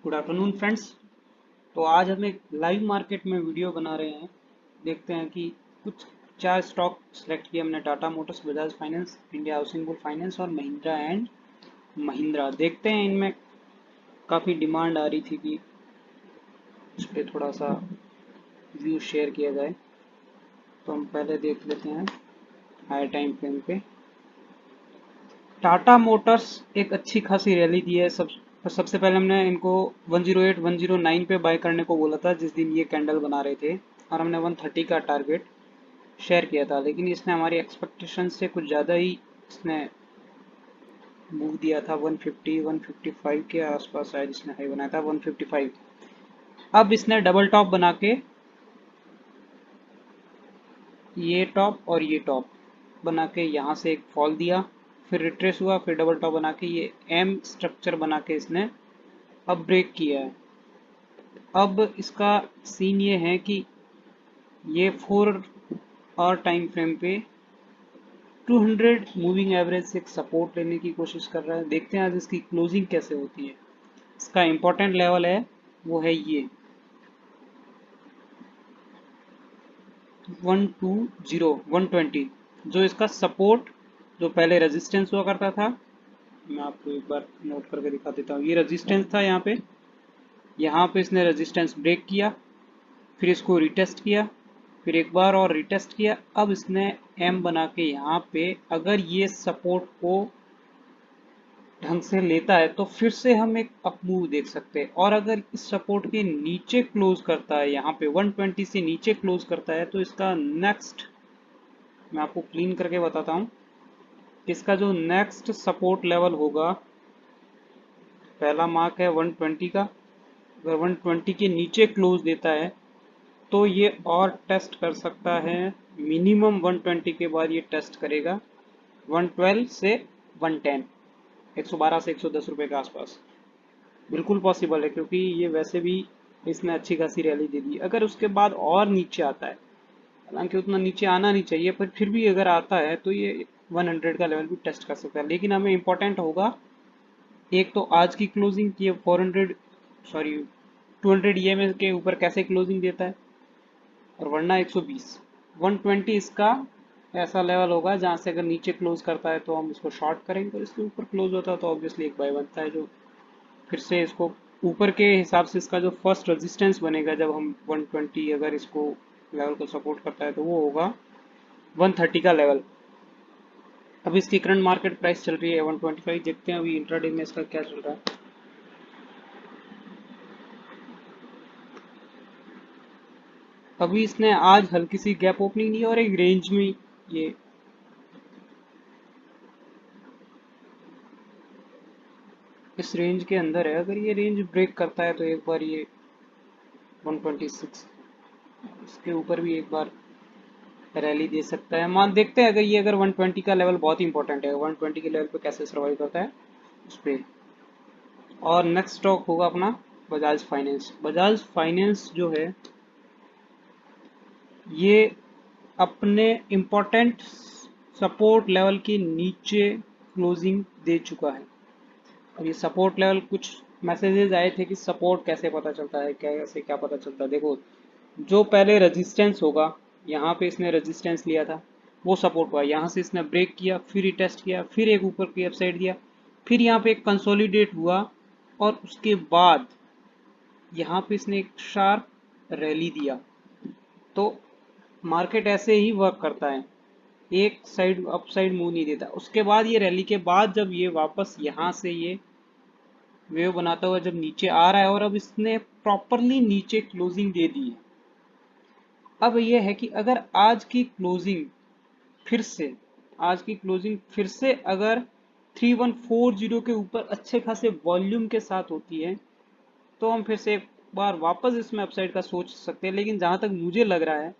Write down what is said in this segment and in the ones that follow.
Good afternoon friends. तो आज हम एक लाइव मार्केट में वीडियो बना रहे हैं। देखते हैं कि कुछ चार स्टॉक सेलेक्ट किए हमने, Tata Motors, Bajaj finance, India housing board finance और महिंद्रा एंड महिंद्रा। देखते हैं इनमें काफ़ी डिमांड आ रही थी कि इस पर थोड़ा सा व्यू शेयर किया जाए। तो हम पहले देख लेते हैं हाई टाइम फ्रेम पे। टाटा मोटर्स एक अच्छी खासी रैली दी है। सबसे पहले हमने इनको 108 109 पे बाय करने को बोला था जिस दिन ये कैंडल बना रहे थे, और हमने 130 का टारगेट शेयर किया था, लेकिन इसने हमारी एक्सपेक्टेशन से कुछ ज़्यादा ही इसने मूव दिया था। 150 155 के आसपास शायद इसने हाई बनाया था, 155। अब इसने डबल टॉप बना के ये टॉप और ये टॉप बना के यहाँ से एक फॉल दिया, फिर रिट्रेस हुआ, फिर डबल टॉप बना के ये एम स्ट्रक्चर बना के इसने अब ब्रेक किया है। अब इसका सीन ये है कि ये 4 आवर टाइम फ्रेम पे 200 मूविंग एवरेज से एक सपोर्ट लेने की कोशिश कर रहा है। देखते हैं आज इसकी क्लोजिंग कैसे होती है। इसका इम्पोर्टेंट लेवल है वो है ये 120 जो इसका सपोर्ट, जो पहले रेजिस्टेंस हुआ करता था। मैं आपको एक बार नोट करके दिखा देता हूँ। ये रेजिस्टेंस था यहाँ पे इसने रेजिस्टेंस ब्रेक किया, फिर इसको रिटेस्ट किया, फिर एक बार और रिटेस्ट किया। अब इसने एम बना के यहाँ पे अगर ये सपोर्ट को ढंग से लेता है तो फिर से हम एक अप मूव देख सकते हैं। और अगर इस सपोर्ट के नीचे क्लोज करता है, यहाँ पे 120 से नीचे क्लोज करता है, तो इसका नेक्स्ट, मैं आपको क्लीन करके बताता हूँ, इसका जो नेक्स्ट सपोर्ट लेवल होगा, पहला मार्क है 120 का। अगर 120 के नीचे क्लोज देता है तो ये और टेस्ट कर सकता है। मिनिमम 120 के बाद ये टेस्ट करेगा 112 से 110, 112 से 110 रुपए के आसपास। बिल्कुल पॉसिबल है, क्योंकि ये वैसे भी इसने अच्छी खासी रैली दे दी। अगर उसके बाद और नीचे आता है, हालांकि उतना नीचे आना नहीं चाहिए, पर फिर भी अगर आता है तो ये 100 का लेवल भी टेस्ट कर सकता है। लेकिन हमें इम्पोर्टेंट होगा एक तो आज की क्लोजिंग की 400, सॉरी 200 ईएमए के ऊपर कैसे क्लोजिंग देता है, और वरना 120 120 इसका ऐसा लेवल होगा जहां से अगर नीचे क्लोज करता है तो हम इसको शॉर्ट करेंगे, और इसके ऊपर क्लोज होता है तो ऑब्वियसली एक बाय बनता है, जो फिर से इसको ऊपर के हिसाब से इसका जो फर्स्ट रेजिस्टेंस बनेगा जब हम 120 अगर इसको लेवल को सपोर्ट करता है तो वो होगा 130 का लेवल। अभी इसकी करंट मार्केट प्राइस चल रही है 125। देखते हैं अभी इंट्राडे में इसका क्या चल रहा है। अभी इसने आज हल्की सी गैप ओपनिंग दी और एक रेंज में ये इस रेंज के अंदर है। अगर ये रेंज ब्रेक करता है तो एक बार ये 126 इसके ऊपर भी एक बार रैली दे सकता है। मान देखते हैं अगर ये 120 का लेवल बहुत इंपॉर्टेंट है, 120 के लेवल पे कैसे सर्वाइव करता है उस पर। और नेक्स्ट स्टॉक होगा अपना बजाज फाइनेंस। बजाज फाइनेंस जो है ये अपने इम्पोर्टेंट सपोर्ट लेवल के नीचे क्लोजिंग दे चुका है। अब ये सपोर्ट लेवल, कुछ मैसेजेस आए थे कि सपोर्ट कैसे पता चलता है, कैसे क्या पता चलता है। देखो, जो पहले रेजिस्टेंस होगा, यहाँ पे इसने रेजिस्टेंस लिया था, वो सपोर्ट हुआ, यहाँ से इसने ब्रेक किया, फिर टेस्ट किया, फिर एक ऊपर की अपसाइड दिया, फिर यहाँ पे एक कंसोलिडेट हुआ, और उसके बाद यहाँ पे इसने एक शार्प रैली दिया। तो मार्केट ऐसे ही वर्क करता है, एक साइड अप साइड मूव नहीं देता। उसके बाद ये रैली के बाद जब ये वापस यहाँ से ये वेव बनाता हुआ जब नीचे आ रहा है, और अब इसने प्रॉपरली नीचे क्लोजिंग दे दी है। अब ये है कि अगर फिर से आज की क्लोजिंग फिर से अगर 3140 के ऊपर अच्छे खासे वॉल्यूम के साथ होती है तो हम फिर से एक बार वापस इसमें अपसाइड का सोच सकते हैं। लेकिन जहां तक मुझे लग रहा है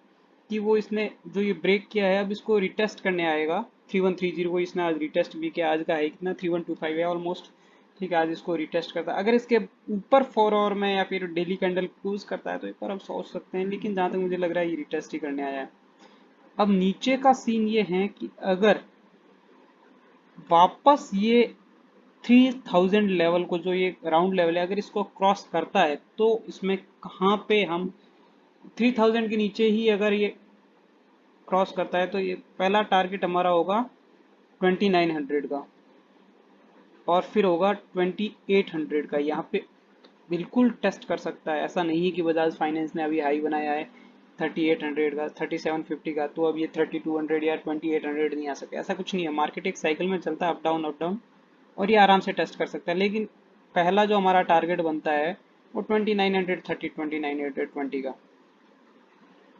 कि वो इसने जो ये ब्रेक किया है, अब इसको रिटेस्ट करने आएगा 3130 को। इसने आज रिटेस्ट भी किया, आज का है कितना 3125 है ऑलमोस्ट। ठीक है, आज इसको रिटेस्ट करता है। अगर इसके ऊपर 4 आवर में या फिर डेली कैंडल क्लोज करता है तो एक बार हम सोच सकते हैं, लेकिन जहां तक मुझे लग रहा है ये रिटेस्ट ही करने आया है। अब नीचे का सीन ये है कि अगर वापस ये 3000 लेवल को, जो ये राउंड लेवल है, अगर इसको क्रॉस करता है तो इसमें कहाँ पे हम 3000 के नीचे ही अगर ये क्रॉस करता है तो ये पहला टारगेट हमारा होगा 2900 का, और फिर होगा 2800 का। यहाँ पे बिल्कुल टेस्ट कर सकता है। ऐसा नहीं है कि बजाज फाइनेंस ने अभी हाई बनाया है 3800 का, 3750 का, तो अब ये 3200 या 2800 नहीं आ सकता। ऐसा कुछ नहीं है, मार्केट एक साइकिल में चलता है, अप डाउन अप डाउन, और ये आराम से टेस्ट कर सकता है। लेकिन पहला जो हमारा टारगेट बनता है वो 2930 2920 का।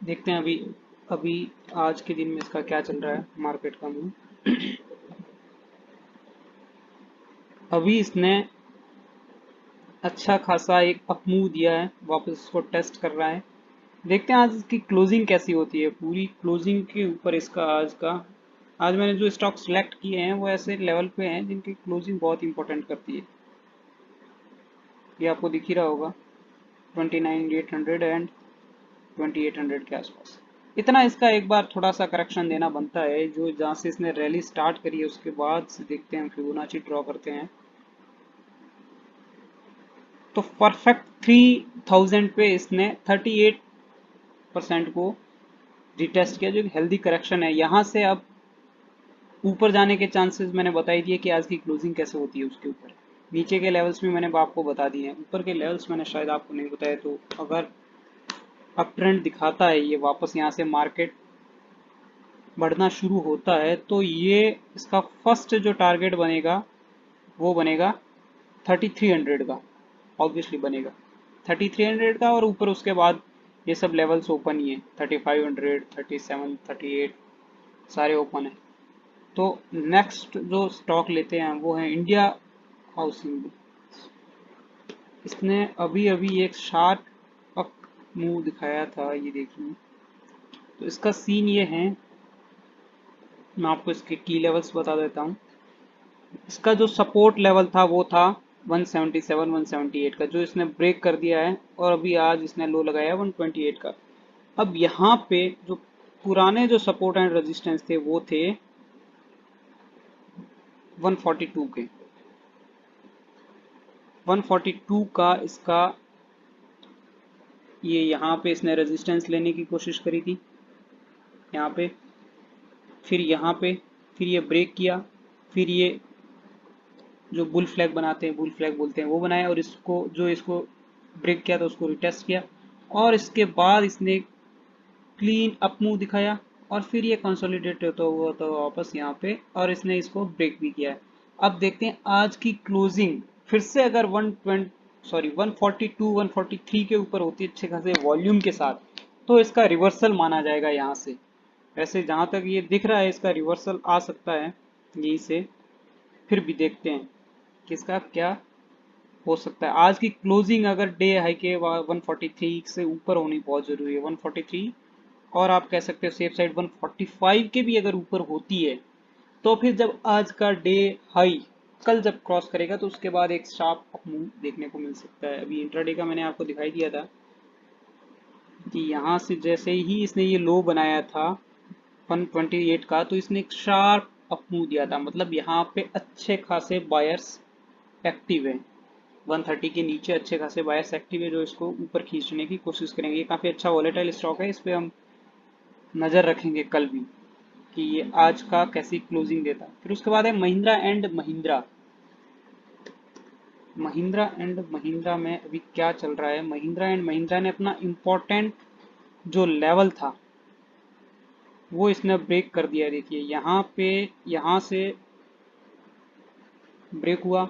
देखते हैं अभी अभी आज के दिन में इसका क्या चल रहा है मार्केट का मूव। अभी इसने अच्छा खासा एक अप मूव दिया है, वापस इसको टेस्ट कर रहा है। देखते हैं आज इसकी क्लोजिंग कैसी होती है। पूरी क्लोजिंग के ऊपर इसका आज मैंने जो स्टॉक सेलेक्ट किए हैं वो ऐसे लेवल पे हैं जिनकी क्लोजिंग बहुत इंपॉर्टेंट करती है। ये आपको दिख ही रहा होगा 29,800 एंड 2800 के आसपास। इतना इसका एक बार थोड़ा सा करेक्शन देना बनता है। जो जहाँ से इसने रैली स्टार्ट करी है उसके बाद से देखते हैं, फिबोनाची ड्रॉ करते हैं तो परफेक्ट 3000 पे इसने 38% को रिटेस्ट किया, जो हेल्दी करेक्शन है। यहाँ से अब ऊपर जाने के चांसेस मैंने बता ही दिए कि आज की क्लोजिंग कैसे होती है उसके ऊपर। नीचे के लेवल्स भी मैंने आपको बता दिए हैं, ऊपर के लेवल्स मैंने शायद आपको नहीं बताया। तो अगर अप ट्रेंड दिखाता है ये, वापस यहाँ से मार्केट बढ़ना शुरू होता है, तो ये इसका फर्स्ट जो टारगेट बनेगा वो बनेगा 3300 का, ऑब्वियसली बनेगा 3300 का। और ऊपर उसके बाद ये सब लेवल्स ओपन ही है, 3500 37 38 सारे ओपन है। तो नेक्स्ट जो स्टॉक लेते हैं वो है इंडिया हाउसिंग। इसने अभी अभी एक शार्प अप मूव दिखाया था, ये देखिए। तो इसका सीन ये है, मैं आपको इसके की लेवल्स बता देता हूँ। इसका जो सपोर्ट लेवल था वो था 177 178 का, जो इसने ब्रेक कर दिया है, और अभी आज इसने लो लगाया 128 का। अब यहाँ पे जो पुराने जो सपोर्ट एंड रेजिस्टेंस थे वो थे 142 के। 142 का इसका ये यहाँ पे इसने रेजिस्टेंस लेने की कोशिश करी थी, यहाँ पे, फिर यहाँ पे, फिर ये ब्रेक किया, फिर ये जो बुल फ्लैग बनाते हैं, बुल फ्लैग बोलते हैं, वो बनाया, और इसको ब्रेक किया तो उसको रिटेस्ट किया, और इसके बाद इसने क्लीन अप मूव दिखाया, और फिर ये कंसोलिडेट होता हुआ तो वापस यहाँ पे, और इसने इसको ब्रेक भी किया है। अब देखते हैं आज की क्लोजिंग फिर से अगर 142 143 के ऊपर होती है अच्छे खासे वॉल्यूम के साथ, तो इसका रिवर्सल माना जाएगा यहाँ से। वैसे जहां तक ये दिख रहा है इसका रिवर्सल आ सकता है यहीं से, फिर भी देखते हैं किसका क्या हो सकता है। आज की क्लोजिंग अगर डे हाई के 143 से ऊपर होनी बहुत जरूरी है, 143, और आप कह सकते हो सेफ साइड 145 के भी अगर ऊपर होती है, तो फिर जब आज का डे हाई कल जब क्रॉस करेगा तो उसके बाद एक शार्प अप मूव देखने को मिल सकता है। अभी इंट्राडे का मैंने आपको दिखाई दिया था कि यहाँ से जैसे ही इसने ये लो बनाया था 128 का, तो इसने एक शार्प अप मूव दिया था। मतलब यहाँ पे अच्छे खासे बायर्स एक्टिव है, 130 के नीचे अच्छे खासे बायर्स एक्टिव है, जो इसको ऊपर खींचने की कोशिश करेंगे। ये काफ़ी अच्छा वॉलेटाइल स्टॉक है, इस पर हम नज़र रखेंगे कल भी कि ये आज का कैसी क्लोजिंग देता है। फिर उसके बाद है महिंद्रा एंड महिंद्रा। महिंद्रा एंड महिंद्रा में अभी क्या चल रहा है। महिंद्रा एंड महिंद्रा ने अपना इम्पोर्टेंट जो लेवल था वो इसने ब्रेक कर दिया। देखिए यहाँ पे, यहाँ से ब्रेक हुआ,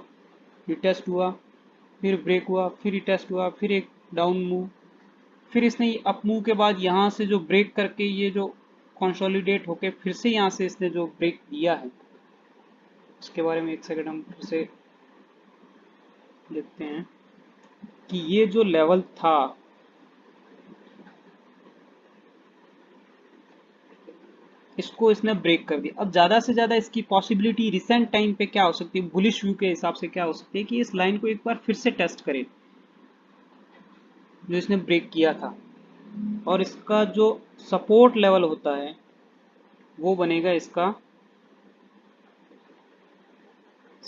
रिटेस्ट हुआ, फिर ब्रेक हुआ, फिर रिटेस्ट हुआ, फिर एक डाउन मूव, फिर इसने अप मूव के बाद यहाँ से जो ब्रेक करके ये जो कंसोलिडेट होके फिर से यहाँ से इसने जो ब्रेक दिया है, इसके बारे में एक सेकंड हम फिर से देखते हैं कि ये जो लेवल था, इसको इसने ब्रेक कर दिया। अब ज्यादा से ज्यादा इसकी पॉसिबिलिटी रिसेंट टाइम पे क्या हो सकती है, बुलिश व्यू के हिसाब से क्या हो सकती है कि इस लाइन को एक बार फिर से टेस्ट करे जो इसने ब्रेक किया था, और इसका जो सपोर्ट लेवल होता है वो बनेगा इसका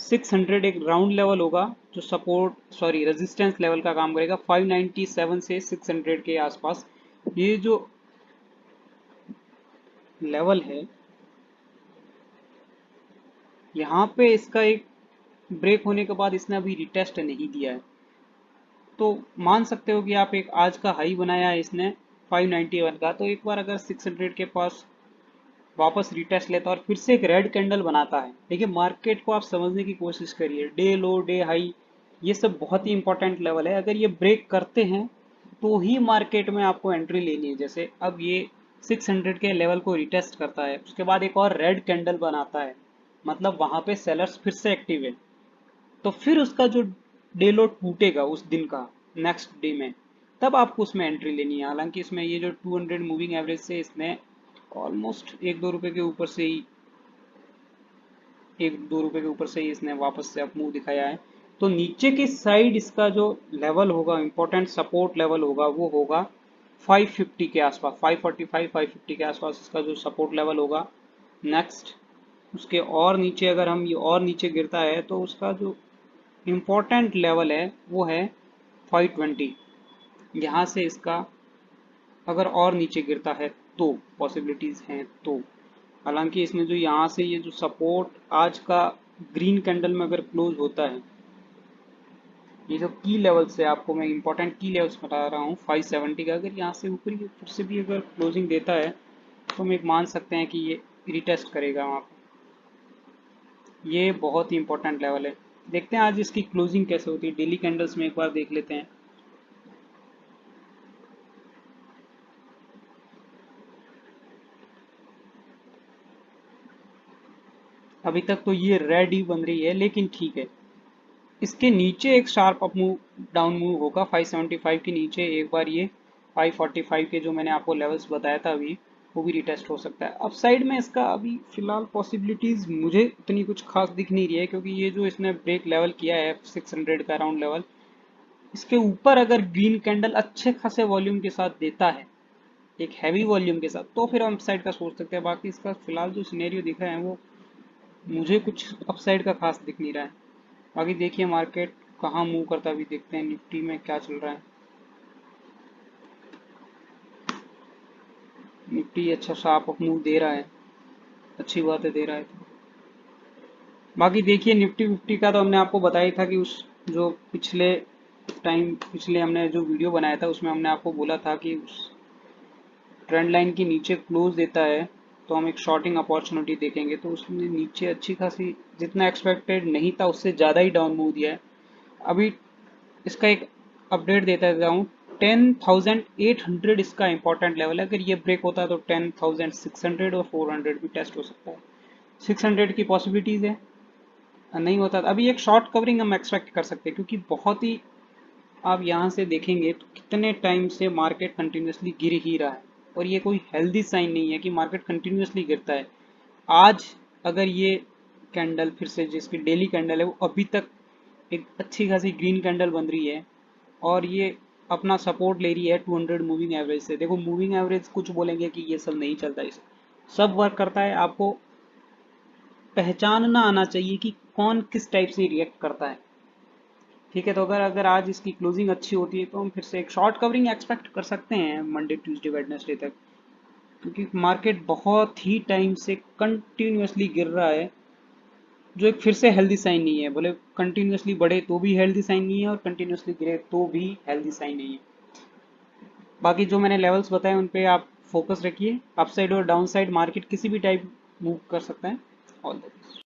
600 एक राउंड लेवल होगा जो रेजिस्टेंस लेवल का काम करेगा 597 से 600 के आसपास। ये जो लेवल है यहाँ पे इसका एक ब्रेक होने के बाद इसने अभी रिटेस्ट नहीं दिया है, तो मान सकते हो कि आप एक आज का हाई बनाया है इसने 591 का, तो एक बार अगर 600 के पास वापस रिटेस्ट लेता है और फिर से एक रेड कैंडल बनाता है। देखिए मार्केट को आप समझने की कोशिश करिए, डे लो डे हाई ये सब बहुत ही इंपॉर्टेंट लेवल है। अगर ये ब्रेक करते हैं तो ही मार्केट में आपको एंट्री लेनी है। जैसे अब ये 600 के लेवल को रिटेस्ट करता है, उसके बाद एक और रेड कैंडल बनाता है, मतलब वहां पे सेलर्स फिर से एक्टिव है, तो फिर उसका जो डे लो टूटेगा उस दिन का नेक्स्ट डे में, तब आपको उसमें एंट्री लेनी है। हालांकि इसमें ये जो 200 मूविंग एवरेज से इसने ऑलमोस्ट 1-2 रुपए के ऊपर से ही 1-2 रुपए के ऊपर से ही इसने वापस से अप मूव दिखाया है। तो नीचे की साइड इसका जो लेवल होगा, इंपॉर्टेंट सपोर्ट लेवल होगा, वो होगा 550 के आसपास, 545 550 के आसपास इसका जो सपोर्ट लेवल होगा। नेक्स्ट उसके और नीचे अगर हम ये और नीचे गिरता है तो उसका जो इम्पोर्टेंट लेवल है वो है 520। यहाँ से इसका अगर और नीचे गिरता है तो पॉसिबिलिटीज हैं तो, हालांकि इसमें जो यहाँ से ये जो सपोर्ट आज का ग्रीन कैंडल में अगर क्लोज होता है, ये जो की लेवल्स है आपको मैं इंपॉर्टेंट की लेवल्स बता रहा हूँ 570 का, अगर यहाँ से ऊपर ये फिर से भी अगर क्लोजिंग देता है तो हम एक मान सकते हैं कि ये रिटेस्ट करेगा वहाँ पे। ये बहुत ही इंपॉर्टेंट लेवल है। देखते हैं आज इसकी क्लोजिंग कैसे होती है, डेली कैंडल्स में एक बार देख लेते हैं। अभी तक तो ये रेड ही बन रही है, लेकिन ठीक है, इसके नीचे एक sharp up move down move होगा 575 के नीचे, एक बार ये 545 के जो मैंने आपको लेवल्स बताया था अभी, वो भी रिटेस्ट हो सकता है। अपसाइड में इसका अभी फिलहाल पॉसिबिलिटीज मुझे इतनी कुछ खास दिख नहीं रही है, क्योंकि ये जो इसने ब्रेक लेवल किया है 600 का राउंड लेवल, इसके ऊपर अगर ग्रीन कैंडल अच्छे खासे वॉल्यूम के साथ देता है, एक हैवी वॉल्यूम के साथ, तो फिर हम अपसाइड का सोच सकते हैं। बाकी इसका फिलहाल जो सिनेरियो दिख रहा है वो मुझे कुछ अपसाइड का खास दिख नहीं रहा है। बाकी देखिए मार्केट कहाँ मूव करता है, अभी देखते हैं निफ्टी में क्या चल रहा है। निफ्टी अच्छा शार्प अप मूव दे रहा है, अच्छी बात है, दे रहा है तो। बाकी देखिए निफ्टी फिफ्टी का तो हमने आपको बताया था कि उस जो पिछले हमने जो वीडियो बनाया था उसमें हमने आपको बोला था कि उस ट्रेंड लाइन के नीचे क्लोज देता है तो हम एक शॉर्टिंग अपॉर्चुनिटी देखेंगे। तो उसने नीचे अच्छी खासी, जितना एक्सपेक्टेड नहीं था उससे ज़्यादा ही डाउन मूव दिया है। अभी इसका एक अपडेट देता हूँ, 10,800 इसका इंपॉर्टेंट लेवल है। अगर ये ब्रेक होता है तो 10,600 और 400 भी टेस्ट हो सकता है। 600 की पॉसिबिलिटीज है, नहीं होता तो अभी एक शॉर्ट कवरिंग हम एक्सपेक्ट कर सकते हैं, क्योंकि बहुत ही, आप यहाँ से देखेंगे तो कितने टाइम से मार्केट कंटिन्यूसली गिर ही रहा है, और ये कोई हेल्दी साइन नहीं है कि मार्केट कंटिन्यूसली गिरता है। आज अगर ये कैंडल फिर से, जिसकी डेली कैंडल है, वो अभी तक एक अच्छी खासी ग्रीन कैंडल बन रही है और ये अपना सपोर्ट ले रही है 200 मूविंग एवरेज से। देखो मूविंग एवरेज कुछ बोलेंगे कि ये सब नहीं चलता, इस सब वर्क करता है, आपको पहचानना आना चाहिए कि कौन किस टाइप से रिएक्ट करता है। ठीक है, तो अगर अगर आज इसकी क्लोजिंग अच्छी होती है तो हम फिर से एक शॉर्ट कवरिंग एक्सपेक्ट कर सकते हैं मंडे ट्यूसडे वेडनेसडे तक, क्योंकि मार्केट बहुत ही टाइम से कंटिन्यूसली गिर रहा है, जो एक फिर से हेल्दी साइन नहीं है। बोले कंटिन्यूसली बढ़े तो भी हेल्दी साइन नहीं है, और कंटिन्यूसली गिरे तो भी हेल्दी साइन नहीं है। बाकी जो मैंने लेवल्स बताए उन पे आप फोकस रखिए, अपसाइड और डाउन साइड मार्केट किसी भी टाइप मूव कर सकता है। All the best.